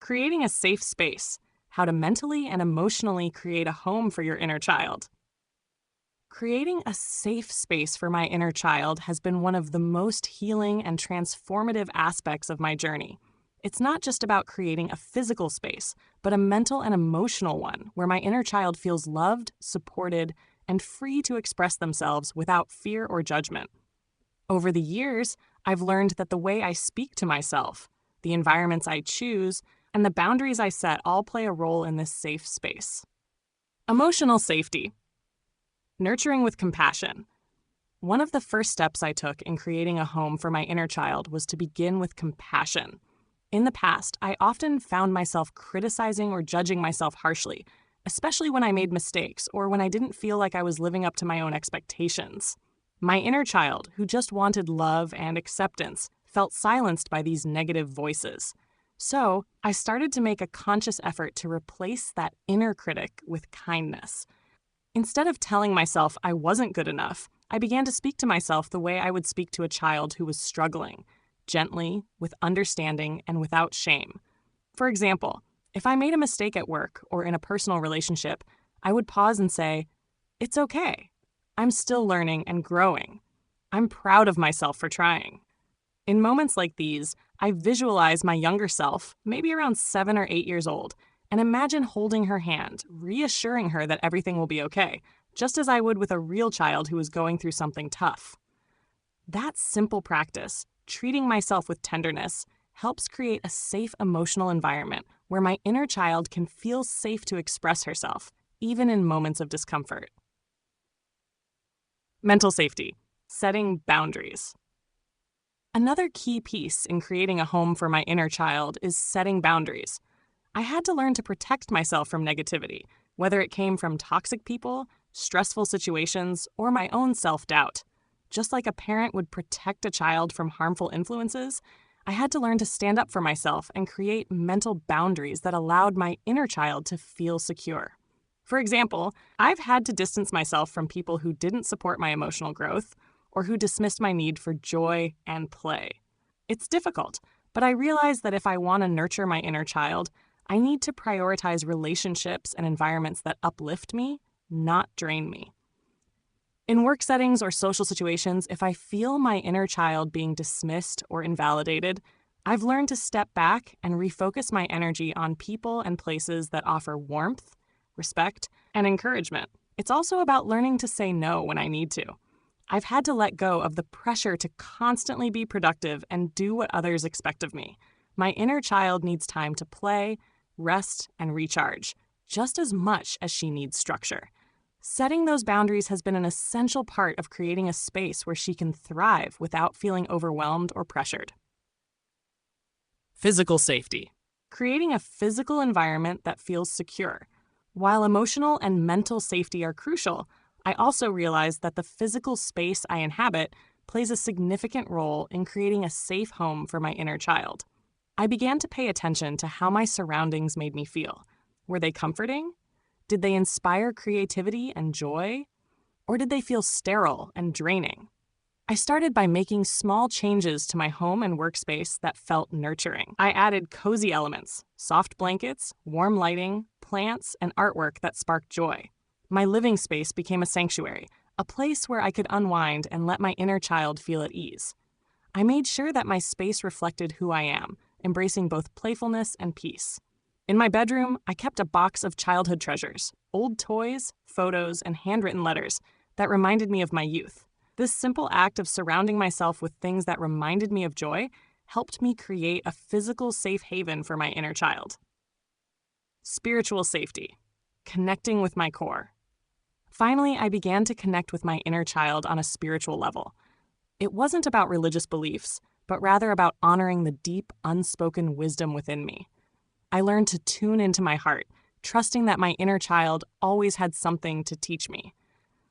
Creating a safe space, how to mentally and emotionally create a home for your inner child. Creating a safe space for my inner child has been one of the most healing and transformative aspects of my journey. It's not just about creating a physical space, but a mental and emotional one where my inner child feels loved, supported, and free to express themselves without fear or judgment. Over the years, I've learned that the way I speak to myself, the environments I choose, and the boundaries I set all play a role in this safe space. Emotional safety. Nurturing with compassion. One of the first steps I took in creating a home for my inner child was to begin with compassion. In the past, I often found myself criticizing or judging myself harshly, especially when I made mistakes or when I didn't feel like I was living up to my own expectations. My inner child, who just wanted love and acceptance, felt silenced by these negative voices. So, I started to make a conscious effort to replace that inner critic with kindness. Instead of telling myself I wasn't good enough, I began to speak to myself the way I would speak to a child who was struggling, gently, with understanding, and without shame. For example, if I made a mistake at work or in a personal relationship, I would pause and say, "It's okay. I'm still learning and growing. I'm proud of myself for trying." In moments like these, I visualize my younger self, maybe around 7 or 8 years old, and imagine holding her hand, reassuring her that everything will be okay, just as I would with a real child who was going through something tough. That simple practice, treating myself with tenderness, helps create a safe emotional environment where my inner child can feel safe to express herself, even in moments of discomfort. Mental safety. Setting boundaries. Another key piece in creating a home for my inner child is setting boundaries. I had to learn to protect myself from negativity, whether it came from toxic people, stressful situations, or my own self-doubt. Just like a parent would protect a child from harmful influences, I had to learn to stand up for myself and create mental boundaries that allowed my inner child to feel secure. For example, I've had to distance myself from people who didn't support my emotional growth or who dismissed my need for joy and play. It's difficult, but I realize that if I want to nurture my inner child, I need to prioritize relationships and environments that uplift me, not drain me. In work settings or social situations, if I feel my inner child being dismissed or invalidated, I've learned to step back and refocus my energy on people and places that offer warmth, respect, and encouragement. It's also about learning to say no when I need to. I've had to let go of the pressure to constantly be productive and do what others expect of me. My inner child needs time to play, rest, and recharge, just as much as she needs structure. Setting those boundaries has been an essential part of creating a space where she can thrive without feeling overwhelmed or pressured. Physical safety. Creating a physical environment that feels secure. While emotional and mental safety are crucial, I also realize that the physical space I inhabit plays a significant role in creating a safe home for my inner child. I began to pay attention to how my surroundings made me feel. Were they comforting? Did they inspire creativity and joy? Or did they feel sterile and draining? I started by making small changes to my home and workspace that felt nurturing. I added cozy elements, soft blankets, warm lighting, plants, and artwork that sparked joy. My living space became a sanctuary, a place where I could unwind and let my inner child feel at ease. I made sure that my space reflected who I am, embracing both playfulness and peace. In my bedroom, I kept a box of childhood treasures, old toys, photos, and handwritten letters that reminded me of my youth. This simple act of surrounding myself with things that reminded me of joy helped me create a physical safe haven for my inner child. Spiritual safety. Connecting with my core. Finally, I began to connect with my inner child on a spiritual level. It wasn't about religious beliefs, but rather about honoring the deep, unspoken wisdom within me. I learned to tune into my heart, trusting that my inner child always had something to teach me.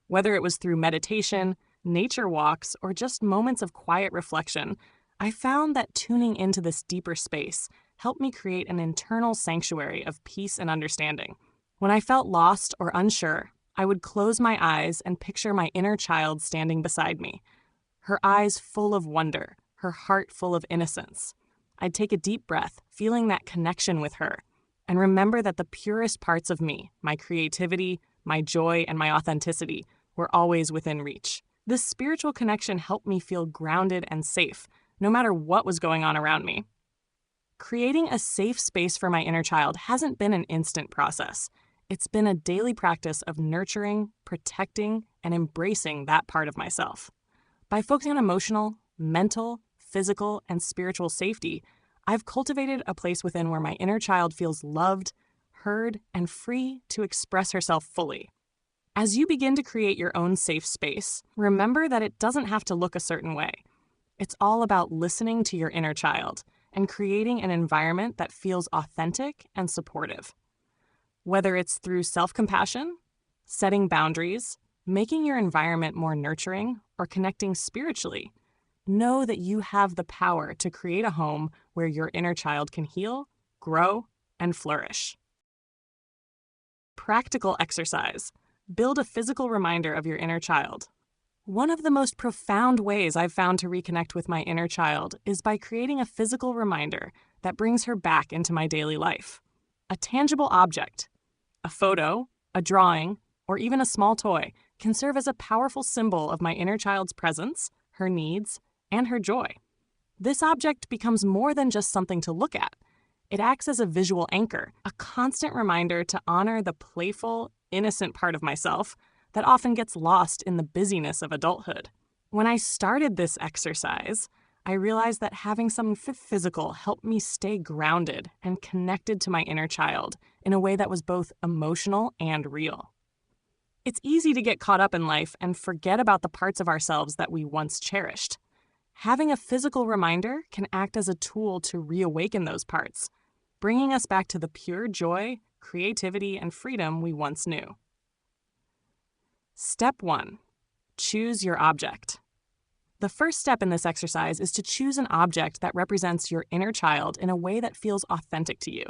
Whether it was through meditation, nature walks, or just moments of quiet reflection, I found that tuning into this deeper space helped me create an internal sanctuary of peace and understanding. When I felt lost or unsure, I would close my eyes and picture my inner child standing beside me, her eyes full of wonder, her heart full of innocence. I'd take a deep breath, feeling that connection with her, and remember that the purest parts of me, my creativity, my joy, and my authenticity, were always within reach. This spiritual connection helped me feel grounded and safe, no matter what was going on around me. Creating a safe space for my inner child hasn't been an instant process. It's been a daily practice of nurturing, protecting, and embracing that part of myself. By focusing on emotional, mental, physical, and spiritual safety, I've cultivated a place within where my inner child feels loved, heard, and free to express herself fully. As you begin to create your own safe space, remember that it doesn't have to look a certain way. It's all about listening to your inner child and creating an environment that feels authentic and supportive. Whether it's through self-compassion, setting boundaries, making your environment more nurturing, or connecting spiritually, know that you have the power to create a home where your inner child can heal, grow, and flourish. Practical exercise. Build a physical reminder of your inner child. One of the most profound ways I've found to reconnect with my inner child is by creating a physical reminder that brings her back into my daily life. A tangible object, a photo, a drawing, or even a small toy can serve as a powerful symbol of my inner child's presence, her needs, and her joy. This object becomes more than just something to look at. It acts as a visual anchor, a constant reminder to honor the playful, innocent part of myself that often gets lost in the busyness of adulthood. When I started this exercise, I realized that having something physical helped me stay grounded and connected to my inner child in a way that was both emotional and real. It's easy to get caught up in life and forget about the parts of ourselves that we once cherished. Having a physical reminder can act as a tool to reawaken those parts, bringing us back to the pure joy, creativity, and freedom we once knew. Step 1. Choose your object. The first step in this exercise is to choose an object that represents your inner child in a way that feels authentic to you.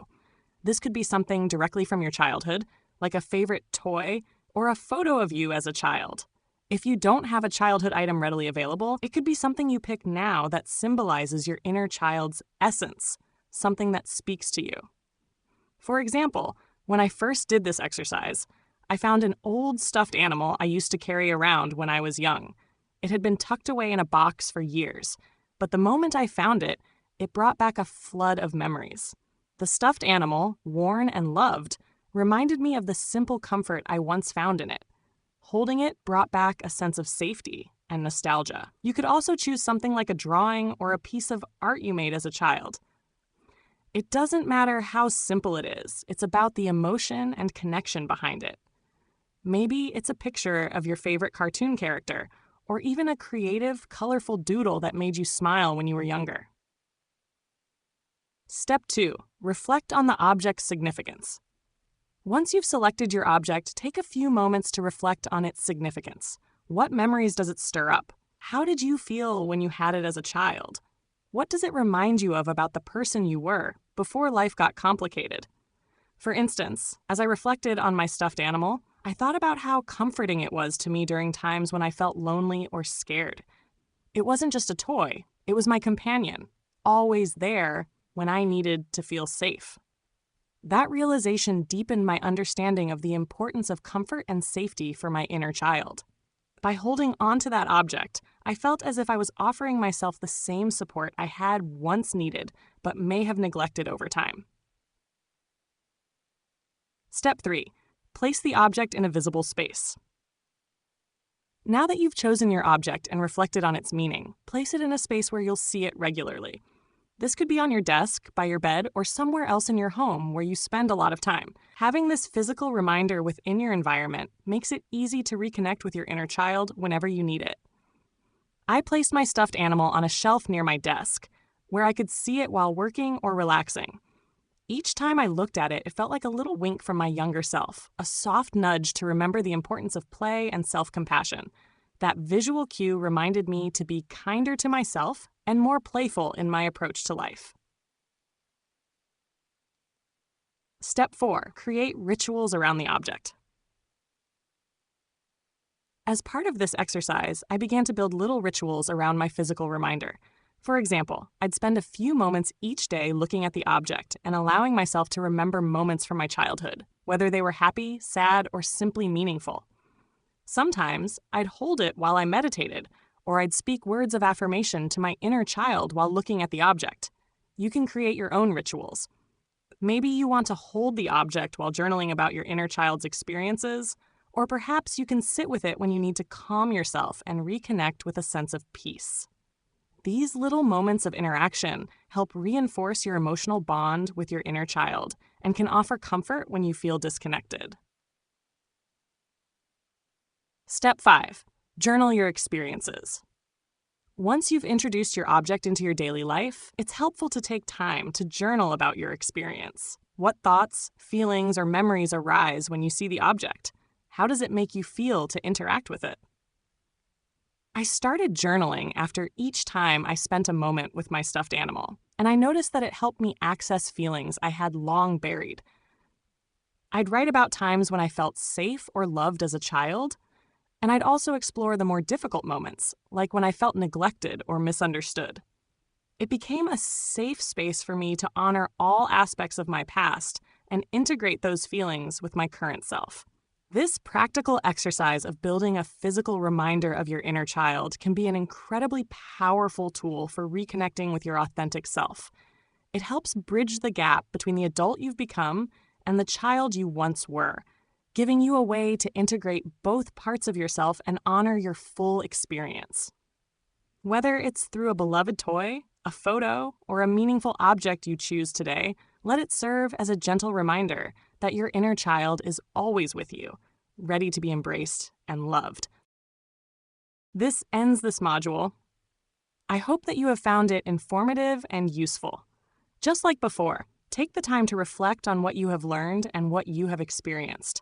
This could be something directly from your childhood, like a favorite toy or a photo of you as a child. If you don't have a childhood item readily available, it could be something you pick now that symbolizes your inner child's essence, something that speaks to you. For example, when I first did this exercise, I found an old stuffed animal I used to carry around when I was young. It had been tucked away in a box for years, but the moment I found it, it brought back a flood of memories. The stuffed animal, worn and loved, reminded me of the simple comfort I once found in it. Holding it brought back a sense of safety and nostalgia. You could also choose something like a drawing or a piece of art you made as a child. It doesn't matter how simple it is, it's about the emotion and connection behind it. Maybe it's a picture of your favorite cartoon character, or even a creative, colorful doodle that made you smile when you were younger. Step 2. Reflect on the object's significance. Once you've selected your object, take a few moments to reflect on its significance. What memories does it stir up? How did you feel when you had it as a child? What does it remind you of about the person you were before life got complicated? For instance, as I reflected on my stuffed animal, I thought about how comforting it was to me during times when I felt lonely or scared. It wasn't just a toy, it was my companion, always there when I needed to feel safe. That realization deepened my understanding of the importance of comfort and safety for my inner child. By holding on to that object, I felt as if I was offering myself the same support I had once needed, but may have neglected over time. Step 3. Place the object in a visible space. Now that you've chosen your object and reflected on its meaning, place it in a space where you'll see it regularly. This could be on your desk, by your bed, or somewhere else in your home where you spend a lot of time. Having this physical reminder within your environment makes it easy to reconnect with your inner child whenever you need it. I placed my stuffed animal on a shelf near my desk, where I could see it while working or relaxing. Each time I looked at it, it felt like a little wink from my younger self, a soft nudge to remember the importance of play and self-compassion. That visual cue reminded me to be kinder to myself and more playful in my approach to life. Step 4. Create rituals around the object. As part of this exercise, I began to build little rituals around my physical reminder. For example, I'd spend a few moments each day looking at the object and allowing myself to remember moments from my childhood, whether they were happy, sad, or simply meaningful. Sometimes I'd hold it while I meditated, or I'd speak words of affirmation to my inner child while looking at the object. You can create your own rituals. Maybe you want to hold the object while journaling about your inner child's experiences, or perhaps you can sit with it when you need to calm yourself and reconnect with a sense of peace. These little moments of interaction help reinforce your emotional bond with your inner child and can offer comfort when you feel disconnected. Step 5. Journal your experiences. Once you've introduced your object into your daily life, it's helpful to take time to journal about your experience. What thoughts, feelings, or memories arise when you see the object? How does it make you feel to interact with it? I started journaling after each time I spent a moment with my stuffed animal, and I noticed that it helped me access feelings I had long buried. I'd write about times when I felt safe or loved as a child, and I'd also explore the more difficult moments, like when I felt neglected or misunderstood. It became a safe space for me to honor all aspects of my past and integrate those feelings with my current self. This practical exercise of building a physical reminder of your inner child can be an incredibly powerful tool for reconnecting with your authentic self. It helps bridge the gap between the adult you've become and the child you once were, giving you a way to integrate both parts of yourself and honor your full experience. Whether it's through a beloved toy, a photo, or a meaningful object you choose today, let it serve as a gentle reminder that your inner child is always with you, ready to be embraced and loved. This ends this module. I hope that you have found it informative and useful. Just like before, take the time to reflect on what you have learned and what you have experienced.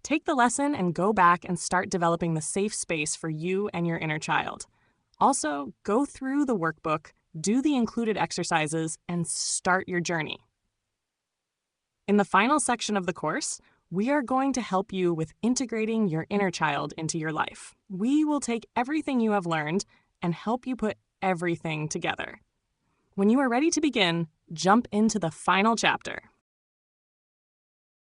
Take the lesson and go back and start developing the safe space for you and your inner child. Also, go through the workbook, do the included exercises, and start your journey. In the final section of the course, we are going to help you with integrating your inner child into your life. We will take everything you have learned and help you put everything together. When you are ready to begin, jump into the final chapter.